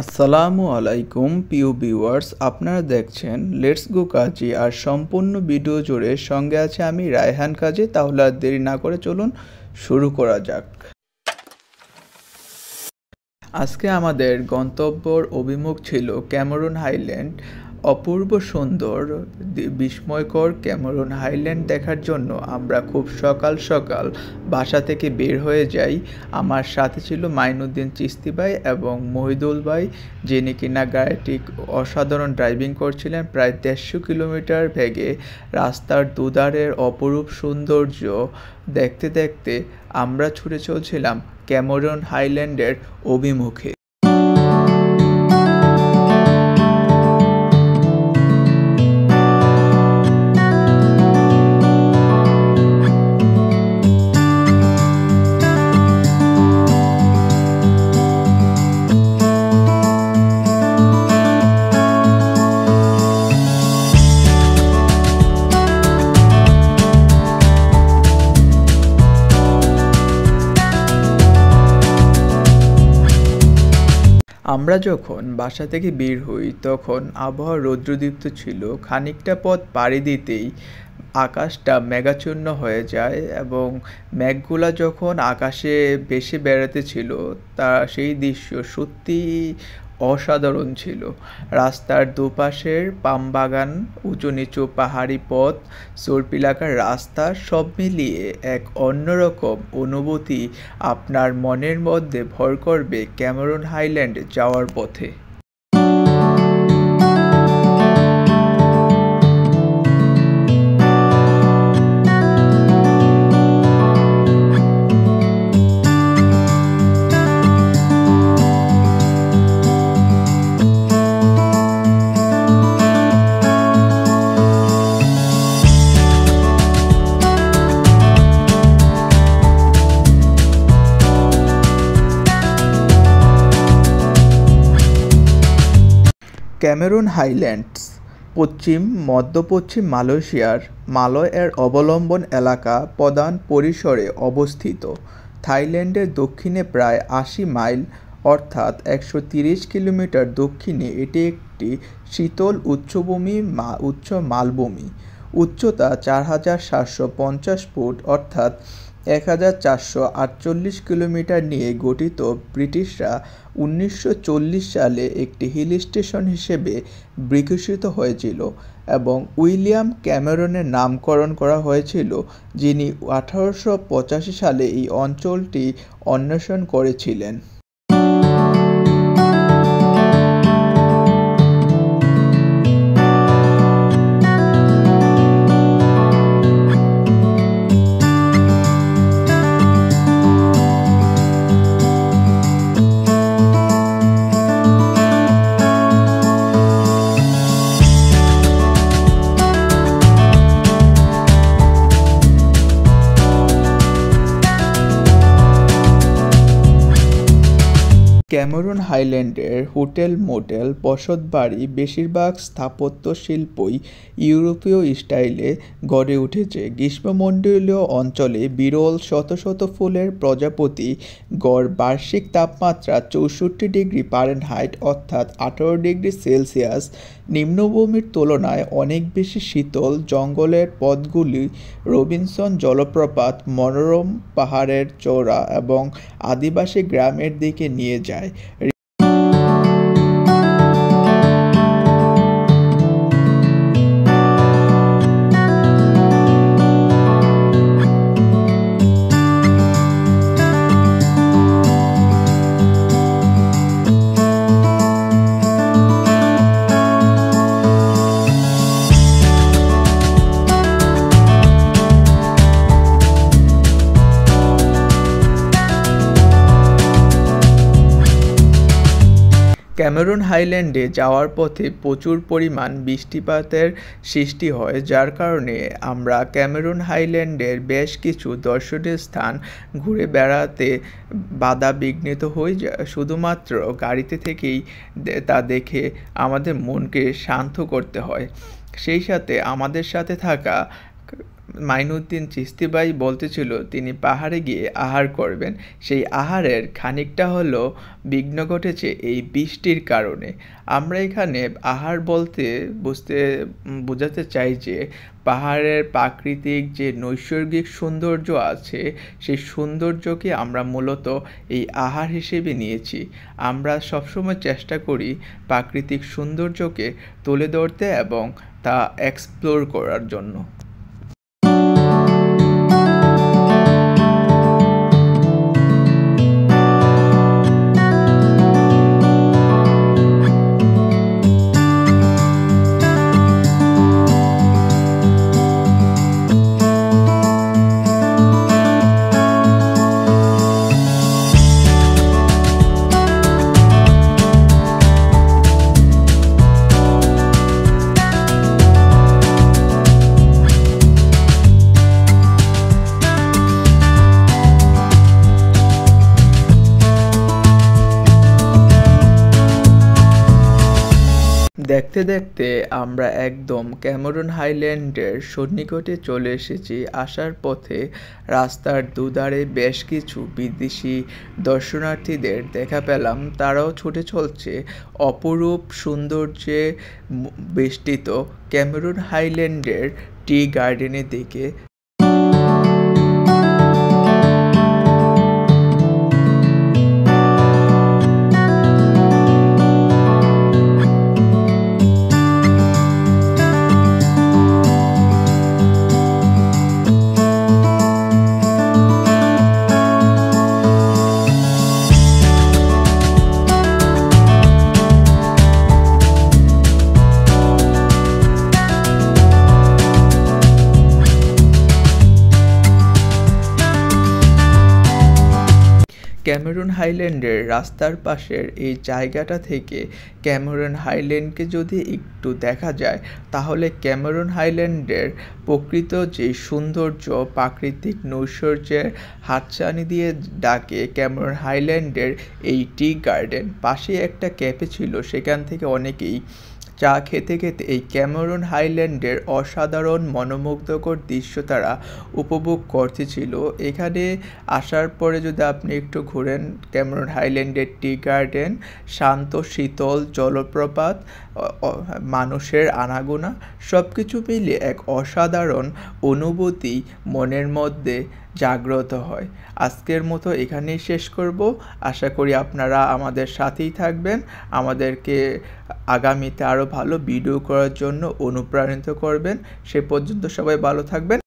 আসসালামু আলাইকুম প্রিয় ভিউয়ার্স, আপনারা দেখছেন লেটস গো কাজী। আর সম্পূর্ণ ভিডিও জুড়ে সঙ্গে আছে আমি রায়হান কাজী। তাহলে আর দেরি না করে চলুন শুরু করা যাক। আজকে আমাদের গন্তব্যর অভিমুখ ছিল ক্যামেরুন হাইল্যান্ড। অপূর্ব সুন্দর বিস্ময়কর ক্যামেরুন হাইল্যান্ড দেখার জন্য আমরা খুব সকাল সকাল বাসা থেকে বের হয়ে যাই। আমার সাথে ছিল মাইনুদ্দিন চিস্তি ভাই এবং মহিদুল ভাই, যিনি কিনা গাড়িটি অসাধারণ ড্রাইভিং করছিলেন। প্রায় 150 কিলোমিটার বেগে রাস্তার দুধারের অপরূপ সৌন্দর্য দেখতে দেখতে আমরা ছুটে চলছিলাম ক্যামেরুন হাইল্যান্ডের অভিমুখে। আমরা যখন বাসা থেকে বের হই তখন আবহাওয়া রৌদ্রদীপ্ত ছিল। খানিকটা পথ পাড়ি দিতেই আকাশটা মেঘাচ্ছন্ন হয়ে যায় এবং মেঘগুলা যখন আকাশে ভেসে বেড়াতেছিল তা সেই দৃশ্য সত্যিই অসাধারণ ছিল। রাস্তার দুপাশের পাম বাগান, উঁচু নিচু পাহাড়ি পথ, চরপিলাকার রাস্তা, সব মিলিয়ে এক অন্যরকম অনুভূতি আপনার মনের মধ্যে ভর করবে ক্যামেরুন হাইল্যান্ড যাওয়ার পথে। ক্যামেরুন হাইল্যান্ডস পশ্চিম মধ্য-পশ্চিম মালয়েশিয়ার মালয়-এর অবলম্বন এলাকা প্রধান পরিসরে অবস্থিত। থাইল্যান্ডের দক্ষিণে প্রায় ৮০ মাইল অর্থাৎ ১৩০ কিলোমিটার দক্ষিণে এটি একটি শীতল উচ্চ মালভূমি। উচ্চতা ৪৭৫০ ফুট অর্থাৎ ১৪৪৮ কিলোমিটার নিয়ে গঠিত। ব্রিটিশরা ১৯৪০ সালে একটি হিল স্টেশন হিসেবে বিকশিত হয়েছিল এবং উইলিয়াম ক্যামেরনের নামকরণ করা হয়েছিল, যিনি ১৮৮৫ সালে এই অঞ্চলটি অন্বেষণ করেছিলেন। ক্যামেরুন হাইল্যান্ডের হোটেল, মোটেল, বসতবাড়ি বেশিরভাগ স্থাপত্য শিল্পই ইউরোপীয় স্টাইলে গড়ে উঠেছে। গ্রীষ্মমণ্ডলীয় অঞ্চলে বিরল শত শত ফুলের প্রজাপতি, গড় বার্ষিক তাপমাত্রা ৬৪ ডিগ্রি ফারেনহাইট অর্থাৎ ১৮ ডিগ্রি সেলসিয়াস, নিম্নভূমির তুলনায় অনেক বেশি শীতল জঙ্গলের পথগুলি, রবিনসন জলপ্রপাত, মনোরম পাহাড়ের চূড়া এবং আদিবাসী গ্রামের দিকে নিয়ে যায়। ক্যামেরুন হাইল্যান্ডে যাওয়ার পথে প্রচুর পরিমাণ বৃষ্টিপাতের সৃষ্টি হয়, যার কারণে আমরা ক্যামেরুন হাইল্যান্ডের বেশ কিছু দর্শনীয় স্থান ঘুরে বেড়াতে বাধা বিঘ্নিত হই। শুধুমাত্র গাড়িতে থেকেই তা দেখে আমাদের মনকে শান্ত করতে হয়। সেই সাথে আমাদের সাথে থাকা মাইনুদ্দিন চিশতি ভাই বলতেছিল তিনি পাহাড়ে গিয়ে আহার করবেন। সেই আহারের খানিকটা হলো বিঘ্ন ঘটেছে এই বৃষ্টির কারণে। আমরা এখানে আহার বলতে বোঝাতে চাই যে পাহাড়ের প্রাকৃতিক যে নৈসর্গিক সৌন্দর্য আছে সেই সৌন্দর্যকে আমরা মূলত এই আহার হিসেবে নিয়েছি। আমরা সবসময় চেষ্টা করি প্রাকৃতিক সৌন্দর্যকে তুলে ধরতে এবং তা এক্সপ্লোর করার জন্য। দেখতে দেখতে আমরা একদম ক্যামেরন হাইল্যান্ডের সন্নিকটে চলে এসেছি। আসার পথে রাস্তার দুধারে বেশ কিছু বিদেশি দর্শনার্থীদের দেখা পেলাম, তারাও ছুটে চলছে অপরূপ সৌন্দর্যে বেষ্টিত ক্যামেরন হাইল্যান্ডের টি গার্ডেনের দিকে। ক্যামেরন হাইল্যান্ডের রাস্তার পাশের এই জায়গাটা থেকে ক্যামেরন হাইল্যান্ডকে যদি একটু দেখা যায় তাহলে ক্যামেরন হাইল্যান্ডের প্রকৃত যে সৌন্দর্য, প্রাকৃতিক নৈসর্যের হাতছানি দিয়ে ডাকে ক্যামেরন হাইল্যান্ডের এই টি গার্ডেন। পাশে একটা ক্যাফে ছিল, সেখান থেকে অনেকেই চা খেতে খেতে এই ক্যামেরন হাইল্যান্ডের অসাধারণ মনোমুগ্ধকর দৃশ্য তারা উপভোগ করতেছিল। এখানে আসার পরে যদি আপনি একটু ঘুরেন, ক্যামেরন হাইল্যান্ডের টি গার্ডেন, শান্ত শীতল জলপ্রপাত, মানুষের আনাগোনা সব কিছু মিলে এক অসাধারণ অনুভূতি মনের মধ্যে জাগ্রত হয়। আজকের মতো এখানেই শেষ করব। আশা করি আপনারা আমাদের সাথেই থাকবেন, আমাদেরকে আগামীতে আরও ভালো ভিডিও করার জন্য অনুপ্রাণিত করবেন। সে পর্যন্ত সবাই ভালো থাকবেন।